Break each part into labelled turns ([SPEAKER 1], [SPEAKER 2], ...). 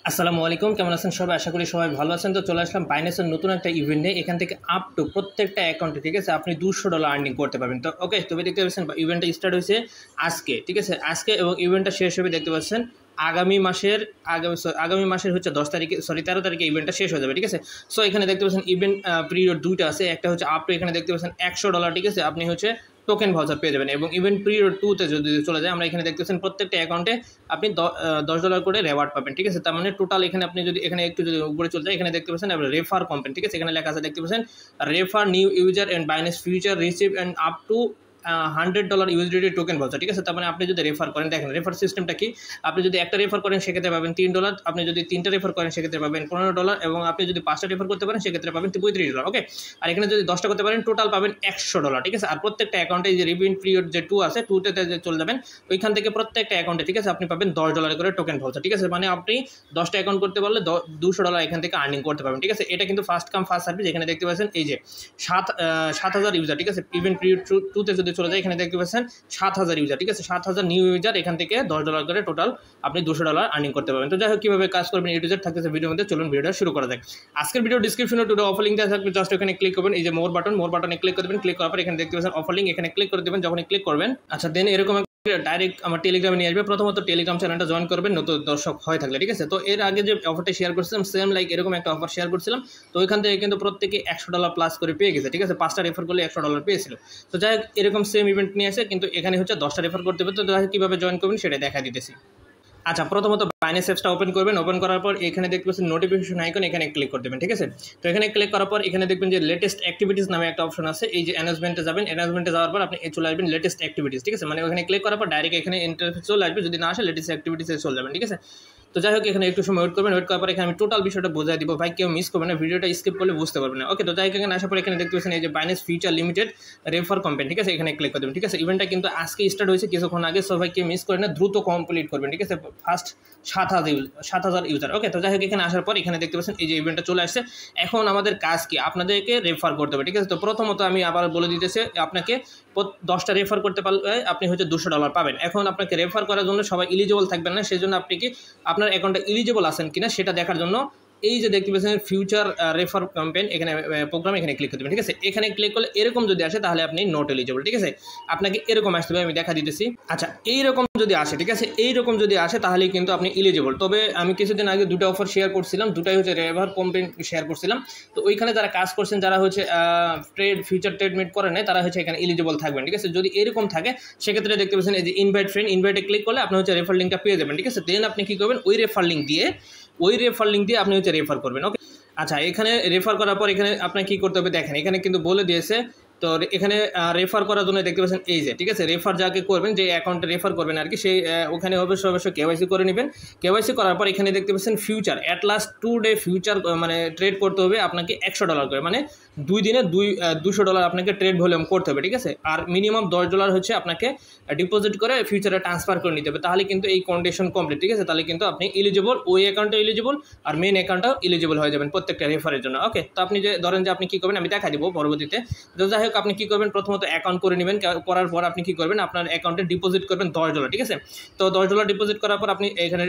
[SPEAKER 1] আসসালামু আলাইকুম, কেমন আছেন সবাই? আশা করি সবাই ভালো আছেন। তো চলে আসলাম বাইন্যান্সের নতুন একটা ইভেন্টে। এখান থেকে আপ টু প্রত্যেকটা অ্যাকাউন্টে, ঠিক আছে, আপনি $200 আর্নিং করতে পারবেন। তো ওকে, তবে দেখতে পাচ্ছেন ইভেন্টটা স্টার্ট হয়েছে আজকে, ঠিক আছে, আজকে, এবং ইভেন্টটা শেষ হবে দেখতে পাচ্ছেন আগামী মাসের হচ্ছে 13 তারিখে ইভেন্টটা শেষ হয়ে যাবে, ঠিক আছে। সো এখানে দেখতে পাচ্ছেন ইভেন্ট পিরিয়ড দুইটা আছে, একটা হচ্ছে আপ টু, এখানে দেখতে পাচ্ছেন $100, ঠিক আছে, আপনি হচ্ছে টোকেন ভাউচার পেয়ে যাবেন। এবং ইভেন্ট পিরিয়ড টুতে যদি চলে যায়, আমরা এখানে দেখতে পাচ্ছেন প্রত্যেকটা অ্যাকাউন্টে আপনি $10 করে রেওয়ার্ড পাবেন, ঠিক আছে। তার মানে টোটাল এখানে আপনি যদি এখানে একটু যদি উপরে চলে যায়, এখানে দেখতে পাচ্ছেন রেফার কোম্পানি, ঠিক আছে, এখানে লেখা আছে দেখতে পাচ্ছেন refer new user and Binance future receive and up to $100 USDT token voucher, ঠিক আছে। তার মানে আপনি যদি রেফার করেন, দেখেন রেফার সিস্টেমটা কি, আপনি যদি একটা রেফার করেন সেক্ষেত্রে পাবেন $3, আপনি যদি 3টা রেফার করেন সেক্ষেত্রে পাবেন $15, এবং আপনি যদি 5টা রেফার করতে পারেন সেক্ষেত্রে পাবেন $35, ওকে। আর এখানে যদি 10টা করতে পারেন টোটাল পাবেন $100, ঠিক আছে। আর প্রত্যেকটা অ্যাকাউন্টে যে রিভিউইং পিরিয়ড যে 2 আছে, 2তে চলে যাবেন, ওইখান থেকে প্রত্যেকটা অ্যাকাউন্টে, ঠিক আছে, আপনি পাবেন $10 করে টোকেন ভাউচার, ঠিক আছে। মানে আপনি 10টা অ্যাকাউন্ট করতে পারলে $200 এখান থেকে আর্নিং করতে পারবেন, ঠিক আছে। এটা কিন্তু ফার্স্ট কাম ফার্স্ট সার্ভিস। এখানে দেখতে পাচ্ছেন এই যে 7,000 ইউজার, ঠিক আছে, ইভেন্ট পিরিয়ড 2তে যদি চলে যায়, এখানে দেখতে পাচ্ছেন 7,000 ইউজার, ঠিক আছে, 7,000 নিউ ইউজার, এখান থেকে $10 করে টোটাল আপনি $200 আর্নিং করতে পারবেন। তো যাই হোক, কীভাবে কাজ করবেন এ টু জেড থাকতেছে ভিডিওর মধ্যে। চলুন ভিডিওটা শুরু করা যাক। আজকের ভিডিও ডিসক্রিপশনে টুডে অফার লিঙ্ক দেওয়া থাকবে, জাস্ট এখানে ক্লিক করবেন, এই যে মোর বাটনে ক্লিক করে দেবেন। ক্লিক করার পর এখানে দেখতে পাচ্ছেন অফার লিঙ্ক, এখানে ক্লিক করে দেবেন। যখনই ক্লিক করবেন, আচ্ছা, দেন এরকম ডাইরেক্ট আমার টেলিগ্রামে নিয়ে আসবে। প্রথমত টেলিগ্রাম চ্যানেলটা জয়েন করবেন নতুন দর্শক হয়ে থাকলে, ঠিক আছে। তো এর আগে যে অফারটা শেয়ার করছিলাম, সেম লাইক এরকম একটা অফার শেয়ার করছিলাম। তো ওইখান থেকে কিন্তু প্রত্যেকে $100 প্লাস করে পেয়ে গেছে, ঠিক আছে, 5টা রেফার করলে $100 পেয়েছিল। তো যাই হোক, এরকম সেম ইভেন্ট নিয়ে আসে, কিন্তু এখানে হচ্ছে 10টা রেফার করতে হবে। তো যাই হোক, কীভাবে জয়েন করবেন সেটা দেখা দিতেছি। আচ্ছা, প্রথমত বাইন্যান্স অ্যাপসটা ওপেন করবেন। ওপেন করার পর এখানে দেখতে পাচ্ছেন নোটিফিকেশন আইকন, এখানে ক্লিক করে দেবেন, ঠিক আছে। তো এখানে ক্লিক করার পর এখানে দেখবেন যে লেটেস্ট অ্যাক্টিভিটিস নামে একটা অপশন আছে। এই যে অ্যানাউন্সমেন্টে যাবেন, অ্যানাউন্সমেন্টে যাওয়ার পর আপনি চলে আসবেন লেটেস্ট অ্যাক্টিভিটিস, ঠিক আছে। মানে ওখানে ক্লিক করার পর ডাইরেক্ট এখানে ইন্টারফেস চলে আসবে, যদি না আসে লেটেস্ট অ্যাক্টিভিটিসে চলে যাবেন, ঠিক আছে। তো যাই হোক, এখানে একটু সময় ওয়েট করবেন। ওয়েট করার পর এখানে আমি টোটাল বিষয়টা বোঝাই দিব, ভাই কেউ মিস করবে না, ভিডিওটা স্কিপ করলে বুঝতে পারবেন না, ওকে। তো যাই হোক, এখানে আসার পর এখানে দেখতে পাচ্ছেন এই যে Binance future limited refer company, ঠিক আছে, এখানে ক্লিক করে দেবেন, ঠিক আছে। ইভেন্টটা কিন্তু আজকে স্টার্ট হয়েছে কিছুক্ষণ আগে, সো ভাই কেউ মিস করে না, দ্রুত কমপ্লিট করবেন, ঠিক আছে। ফার্স্ট 7,000 ইউজার, ওকে। তো যাই হোক, এখানে আসার পর এখানে দেখতে পাচ্ছেন এই যে ইভেন্টটা চলে আসছে। এখন আমাদের কাজ কি, আপনাদেরকে রেফার করতে হবে, ঠিক আছে। তো প্রথমত আমি আবার বলে দিতেছি, আপনাকে 10টা রেফার করতে পারলে আপনি হচ্ছে $200 পাবেন। এখন আপনাকে রেফার করার জন্য সবাই এলিজিবল থাকবেন না, সেই জন্য আপনি কি আপনার অ্যাকাউন্টে এলিজিবল আছেন কিনা সেটা দেখার জন্য এই যে দেখতে পাচ্ছেন ফিউচার রেফার ক্যাম্পেইন, এখানে প্রোগ্রাম, এখানে ক্লিক করতে হবে, ঠিক আছে। এখানে ক্লিক করলে এরকম যদি আসে তাহলে আপনি নট এলিজিবল, ঠিক আছে। আপনাকে এরকম আসতে হবে, আমি দেখা দিতেছি। আচ্ছা, এইরকম যদি আসে, ঠিক আছে, এইরকম যদি আসে তাহলেই কিন্তু আপনি এলিজিবল। তবে আমি কিছুদিন আগে 2টা অফার শেয়ার করছিলাম, দুটাই হচ্ছে রেফার ক্যাম্পেইন শেয়ার করছিলাম। তো ওইখানে যারা কাজ করছেন, যারা হচ্ছে ফিউচার ট্রেডমেট করে নেয়, তারা হচ্ছে এখানে এলিজিবল থাকবেন, ঠিক আছে। যদি এরকম থাকে সেক্ষেত্রে দেখতে পাচ্ছেন এই যে ইনভাইট ফ্রেন্ড, ইনভাইটে ক্লিক করলে আপনি হচ্ছে রেফার লিঙ্কটা পেয়ে যাবেন, ঠিক আছে। দেন আপনি কী করবেন, ওই রেফার লিঙ্ক দিয়ে আপনি হচ্ছে রেফার করবেন, ওকে। আচ্ছা, এখানে রেফার করার পর এখানে আপনাকে কী করতে হবে দেখেন, এখানে কিন্তু বলে দিয়েছে। তো এখানে রেফার করার জন্য দেখতে পাচ্ছেন এই যে, ঠিক আছে, রেফার যাকে করবেন, যে অ্যাকাউন্টে রেফার করবেন আর কি, সেই ওখানে অবশ্যই কেওয়াইসি করে নেবেন। কেওয়াইসি করার পর এখানে দেখতে পাচ্ছেন future at last 2 day future, মানে ট্রেড করতে হবে আপনাকে $100 করে, মানে 2 দিনে $200 আপনাকে ট্রেড ভলিউম করতে হবে, ঠিক আছে। আর মিনিমাম $10 হচ্ছে আপনাকে ডিপোজিট করে ফিউচারে ট্রান্সফার করে নিতে হবে, তাহলে কিন্তু এই কন্ডিশন কমপ্লিট, ঠিক আছে। তাহলে কিন্তু আপনি এলিজিবল, ওই অ্যাকাউন্টে এলিজিবল আর মেন অ্যাকাউন্টটাও এলিজিবল হয়ে যাবেন প্রত্যেকটা রেফারের জন্য, ওকে। তো আপনি যে ধরেন যে আপনি কী করবেন, আমি দেখা দিব পরবর্তীতে। তো যাই হোক, আপনি কী করবেন, প্রথমত অ্যাকাউন্ট করে নেবেন। করার পর আপনি কী করবেন, আপনার অ্যাকাউন্টে ডিপোজিট করবেন $10, ঠিক আছে। তো $10 ডিপোজিট করার পর আপনি এখানে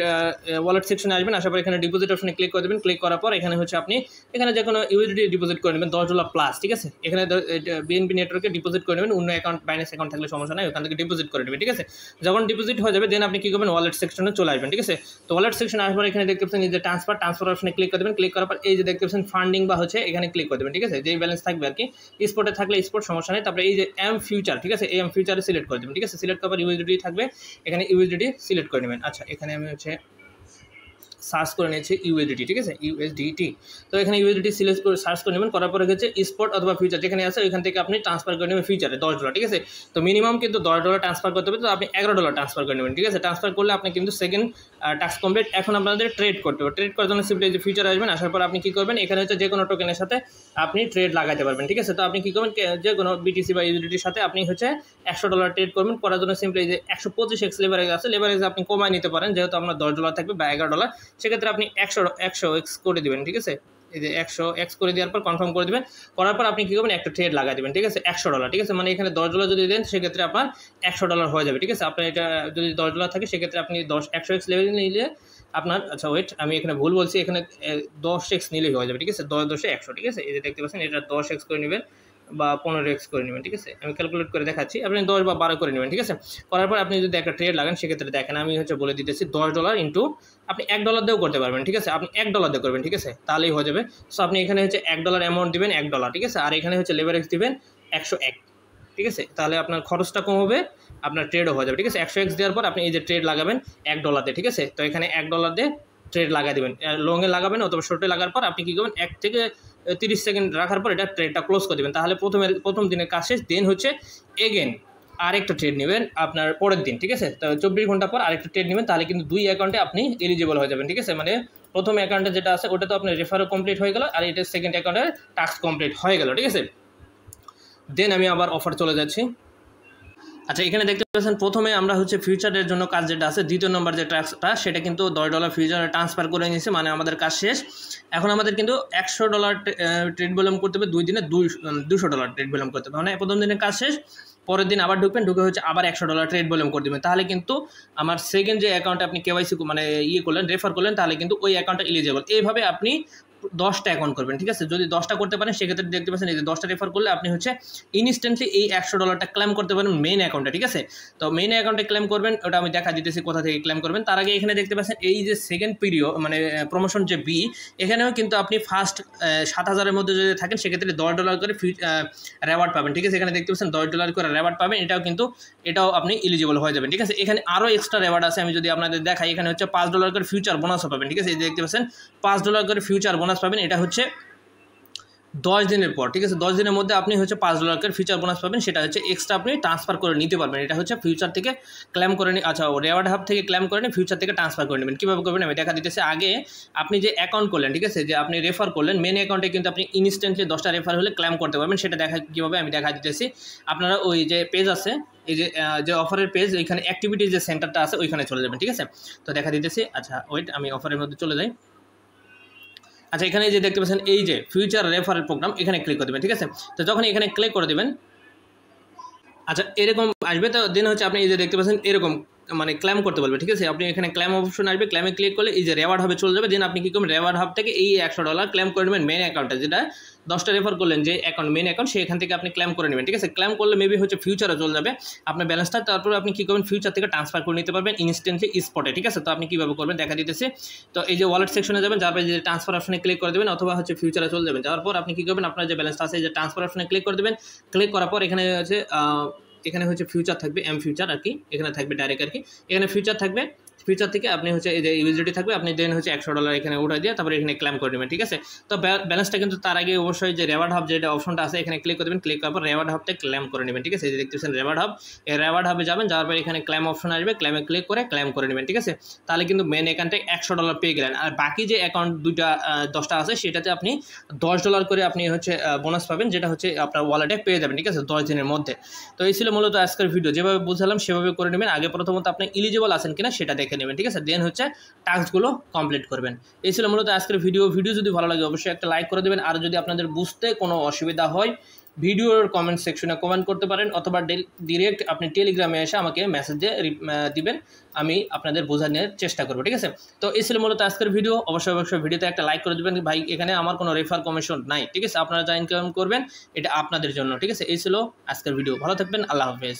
[SPEAKER 1] ওয়ালেট সেকশনে আসবেন, আসার পর এখানে ডিপোজিট অপশনে ক্লিক করে দেবেন। ক্লিক করার পর এখানে হচ্ছে আপনি এখানে যে কোনো ইউএসডি ডিপোজিট করে নেবেন $10 প্লাস, ঠিক আছে। এখানে বিএনপি নেটওয়ার্কে ডিপোজিট করে নেবেন, অন্য অ্যাকাউন্ট বাইন্যান্স অ্যাকাউন্ট থাকলে সমস্যা নাই, ওখান থেকে ডিপোজিট করে নেবেন, ঠিক আছে। যখন ডিপোজিট হয়ে যাবে দেন আপনি কী করবেন, ওয়ালেট সেকশনে চলে আসবেন, ঠিক আছে। তো ওয়ালেট সেকশনে আসার পর এখানে দেখতে পাচ্ছেন এই যে ট্রান্সফার অপশনে ক্লিক করে দেবেন। ক্লিক করার পর এই যে দেখতে পাচ্ছেন ফান্ডিং বা হচ্ছে এখানে ক্লিক করে দেবেন, ঠিক আছে। যেই ব্যালেন্স থাকবে আর কি, স্পটে থাকলে স্পট, সমস্যা নেই। তারপরে এই যে এম ফিউচার, ঠিক আছে, এই এম ফিউচারে সিলেক্ট করে দেবেন, ঠিক আছে। সিলেক্ট করার পর ইউএসডিটি থাকবে, এখানে ইউএসডিটি সিলেক্ট করে নেবেন। আচ্ছা, এখানে আমি হচ্ছে সার্চ করে নিয়েছি ইউএসডিটি, ঠিক আছে, ইউএসডিটি। তো এখানে ইউএসডিটি সিলেক্ট করে সার্চ করে নেবেন। করার পরে হচ্ছে স্পট অথবা ফিউচার যেখানে আছে ওইখান থেকে আপনি ট্রান্সফার করে নেবেন ফিউচারে $10, ঠিক আছে। তো মিনিমাম কিন্তু $10 ট্রান্সফার করতে হবে, তো আপনি $11 ট্রান্সফার করে নেবেন, ঠিক আছে। ট্রান্সফার করলে আপনি কিন্তু সেকেন্ড টাস্ক কমপ্লিট। এখন আপনাদের ট্রেড করতে হবে। ট্রেড করার জন্য সিম্পলি যে ফিউচারে আসবেন, আসার পর আপনি কী করবেন, এখানে হচ্ছে যে কোনো টোকেনের সাথে আপনি ট্রেড লাগাতে পারবেন, ঠিক আছে। তো আপনি কী করবেন, যে কোনো বিটিসি বা ইউএসডিটির সাথে আপনি হচ্ছে $100 ট্রেড করবেন। করার জন্য সিম্পলি যে 125x লেভারেজ আছে, লেভারেজ আপনি কমায় নিতে পারেন, যেহেতু আপনার $10 থাকবে বা $11, সেক্ষেত্রে আপনি 100x করে দেবেন, ঠিক আছে। এই যে 100x করে দেওয়ার পর কনফার্ম করে দেবেন। করার পর আপনি কী করবেন, একটা ট্রেড লাগাই দেবেন, ঠিক আছে, $100, ঠিক আছে। মানে এখানে $10 যদি দেন সেক্ষেত্রে আপনার $100 হয়ে যাবে, ঠিক আছে। আপনার এটা যদি $10 থাকে সেক্ষেত্রে আপনি 100x লেভেল নিলে আপনার আচ্ছা ওয়েট আমি এখানে ভুল বলছি, এখানে 10x নিলেই হয়ে যাবে, ঠিক আছে, 10×100, ঠিক আছে। এই যে দেখতে পাচ্ছেন এটা 10x করে নেবেন বা 15x করে নেবেন, ঠিক আছে। আমি ক্যালকুলেট করে দেখাচ্ছি, আপনি 10 বা 12 করে নেবেন, ঠিক আছে। করার পর আপনি যদি একটা ট্রেড লাগান সেক্ষেত্রে দেখেন আমি হচ্ছে বলে দিতেছি $10 ইন্টু আপনি $1 দিয়েও করতে পারবেন, ঠিক আছে। আপনি $1 দিয়ে করবেন, ঠিক আছে, তাহলেই হয়ে যাবে। সো আপনি এখানে হচ্ছে $1 অ্যামাউন্ট দিবেন, $1, ঠিক আছে, আর এখানে হচ্ছে লেভারেজ দিবেন 101, ঠিক আছে। তাহলে আপনার খরচটা কম হবে, আপনার ট্রেডও হয়ে যাবে, ঠিক আছে। 100x দেওয়ার পর আপনি এই যে ট্রেড লাগাবেন $1 দিয়ে, ঠিক আছে। তো এখানে $1 দিয়ে ট্রেড লাগাই দেবেন, লংয়ে লাগাবেন অথবা শর্টে লাগার পর আপনি কী করবেন 1 থেকে 30 সেকেন্ড রাখার পর এটা ট্রেডটা ক্লোজ করে দেবেন। তাহলে প্রথম দিনের কাজ শেষ। দেন হচ্ছে এগেন আরেকটা ট্রেড নেবেন আপনার পরের দিন, ঠিক আছে। তো 24 ঘন্টা পর আরেকটা ট্রেড নেবেন, তাহলে কিন্তু 2 অ্যাকাউন্টে আপনি এলিজিবল হয়ে যাবেন, ঠিক আছে। মানে প্রথম অ্যাকাউন্টে যেটা আছে ওটা তো আপনার রেফারও কমপ্লিট হয়ে গেল, আর এটা সেকেন্ড অ্যাকাউন্টে টাস্ক কমপ্লিট হয়ে গেল, ঠিক আছে। দেন আমি আবার অফার চলে যাচ্ছি। আচ্ছা এখানে দেখতে পাচ্ছেন প্রথমে আমরা হচ্ছে ফিউচারের জন্য কাজ যেটা আছে, দ্বিতীয় নম্বর যে টাস্কটা সেটা কিন্তু $10 ফিউচারে ট্রান্সফার করে নিয়েছে, মানে আমাদের কাজ শেষ। এখন আমাদের কিন্তু $100 ট্রেড ভলিউম করতে হবে, 2 দিনে $200 ট্রেড ভলিউম করতে হবে। মানে প্রথম দিনের কাজ শেষ, পরের দিন আবার ঢুকবেন, ঢুকে হচ্ছে আবার $100 ট্রেড ভলিউম করে দেবেন। তাহলে কিন্তু আমার সেকেন্ড যে অ্যাকাউন্টে আপনি কেওয়াইসি মানে করলেন, রেফার করলেন, তাহলে কিন্তু ওই অ্যাকাউন্টটা এলিজিবল। এইভাবে আপনি 10টা অ্যাকাউন্ট করবেন, ঠিক আছে। যদি 10টা করতে পারেন সেক্ষেত্রে দেখতে পাচ্ছেন এই যে 10টা রেফার করলে আপনি হচ্ছে ইনস্ট্যান্টলি এই $100টা ক্লেম করতে পারেন মেইন অ্যাকাউন্টে, ঠিক আছে। তো মেইন অ্যাকাউন্টে ক্লেম করবেন, ওটা আমি দেখা দিতেছি কোথা থেকে ক্লেম করবেন। তার আগে এখানে দেখতে পাচ্ছেন এই যে সেকেন্ড পিরিয়ড মানে প্রমোশন যে বি, এখানেও কিন্তু আপনি ফার্স্ট 7,000-এর মধ্যে যদি থাকেন সেক্ষেত্রে $10 করে রেওয়ার্ড পাবেন, ঠিক আছে। এখানে দেখতে পাচ্ছেন $10 করে রেওয়ার্ড পাবেন, এটাও আপনি এলিজিবল হয়ে যাবেন, ঠিক আছে। এখানে আরও এক্সট্রা রেওয়ার্ড আছে, আমি যদি আপনাদের দেখাই, এখানে হচ্ছে $5 করে ফিউচার বোনাসও পাবেন, ঠিক আছে। এই দেখতে পাচ্ছেন $5 করে ফিউচার বোনাস পাবেন, এটা হচ্ছে 10 দিনের পর, ঠিক আছে। 10 দিনের মধ্যে আপনি হচ্ছে $5 করে ফিউচার বোনাস পাবেন, সেটা হচ্ছে এক্সট্রা আপনি ট্রান্সফার করে নিতে পারবেন। এটা হচ্ছে ফিউচার থেকে ক্লেম করে আচ্ছা রেওয়ার্ড হাব থেকে ক্লেম করে ফিউচার থেকে ট্রান্সফার করে নেবেন। কীভাবে করবেন আমি দেখা দিতেছি। আগে আপনি যে অ্যাকাউন্ট করলেন, ঠিক আছে, যে আপনি রেফার করলেন, মেন অ্যাকাউন্টে কিন্তু আপনি ইনস্ট্যান্টলি 10টা রেফার হলে ক্লেম করতে পারবেন। সেটা কীভাবে আমি দেখা দিতেছি। আপনারা ওই যে পেজ আছে, এই যে অফারের পেজ, ওইখানে অ্যাক্টিভিটির যে সেন্টারটা আছে ওইখানে চলে যাবেন, ঠিক আছে। তো দেখা দিতেছি। আচ্ছা ওয়েট, আমি অফারের মধ্যে চলে যাই। আচ্ছা এখানে যে দেখতে পাচ্ছেন এই যে ফিউচার রেফারেল প্রোগ্রাম, এখানে ক্লিক করে দেবেন, ঠিক আছে। তো যখন এখানে ক্লিক করে দেবেন, আচ্ছা এরকম আসবে। তো দেন হচ্ছে আপনি এই যে দেখতে পাচ্ছেন এরকম মানে ক্লেম করতে পারবে, ঠিক আছে। আপনি এখানে ক্লেম অপশন আসবে, ক্লেমে ক্লিক করলে এই যে রেওয়ার্ড হাবে চলে যাবে। দেন আপনি কী করবেন, রেওয়ার্ড হাব থেকে এই $100 ক্লেম করে নেবেন মেন অ্যাকাউন্টে, যেটা 10টা রেফার করলেন যে অ্যাকাউন্ট মেন অ্যাকাউন্ট, সেখান থেকে আপনি ক্লেম করে নেবেন, ঠিক আছে। ক্লেম করলে মেবি হচ্ছে ফিউচারে চলে যাবে আপনার ব্যালেন্সটা। তারপরে আপনি কী করবেন, ফিউচার থেকে ট্রান্সফার করে নিতে পারবেন ইনস্ট্যান্টলি স্পটে, ঠিক আছে। তো আপনি কীভাবে করবেন দেখা দিতেছে। তো এই যে ওয়ালেট সেকশনে যাবেন, যার পরে যে ট্রান্সফার অপশনে ক্লিক করে দেবেন, অথবা হচ্ছে ফিউচারে চলে যাবেন। যাওয়ার পর আপনি কী করবেন, আপনার যে ব্যালেন্সটা আছে যে ট্রান্সফার অপশনে ক্লিক করে দেবেন। ক্লিক করার পর এখানে হচ্ছে ফিউচার থাকবে, ফিউচার আর কি, এখানে থাকবে ডাইরেক্ট আর কি, এখানে ফিউচার থাকবে। ফিউচার থেকে আপনি হচ্ছে এই যে ইউএসডিটি থাকবে, আপনি দেন হচ্ছে $100 এখানে উঠাই দিয়ে তারপরে এখানে ক্লেম করে নেবেন, ঠিক আছে। তো ব্যালেন্সটা কিন্তু তার আগে অবশ্যই যে রেওয়ার্ড হাব যেটা অপশনটা আছে এখানে ক্লিক করে দেবেন। ক্লিক করার পর রেওয়ার্ড হাবটা ক্লেম করে নেবেন, ঠিক আছে। এই যে দেখতেছেন রেওয়ার্ড হাব, এই রেওয়ার্ড হাবে যাবেন, যাওয়ার পর এখানে ক্লেম অপশন আসবে, ক্লেমে ক্লিক করে ক্লেম করে নেবেন, ঠিক আছে। তাহলে কিন্তু মেন অ্যাকাউন্টে $100 পেয়ে গেলেন। আর বাকি যে অ্যাকাউন্ট 10টা আছে সেটাতে আপনি $10 করে আপনি হচ্ছে বোনাস পাবেন, যেটা হচ্ছে আপনার ওয়ালেটে পেয়ে যাবেন, ঠিক আছে, 10 দিনের মধ্যে। তো এই ছিল মূলত আজকের ভিডিও, যেভাবে বুঝালাম সেভাবে করে নেবেন। আগে প্রথমত আপনি এলিজিবল আছেন কিনা সেটা দেখে নেবেন, ঠিক আছে। দেন হচ্ছে টাস্কগুলো কমপ্লিট করবেন। এই ছিল মূলত আজকের ভিডিও যদি ভালো লাগে অবশ্যই একটা লাইক করে দেবেন। আর যদি আপনাদের বুঝতে কোনো অসুবিধা হয় ভিডিওর কমেন্ট সেকশনে কমেন্ট করতে পারেন, অথবা ডিরেক্ট আপনি টেলিগ্রামে এসে আমাকে মেসেজ দিয়ে দিবেন, আমি আপনাদের বোঝানোর চেষ্টা করবো, ঠিক আছে। তো এই ছিল মূলত আজকের ভিডিও। অবশ্যই ভিডিওতে একটা লাইক করে দেবেন। ভাই এখানে আমার কোনো রেফার কমিশন নাই, ঠিক আছে। আপনারা যা ইনকাম করবেন এটা আপনাদের জন্য, ঠিক আছে। এই ছিল আজকের ভিডিও। ভালো থাকবেন, আল্লাহ হাফেজ।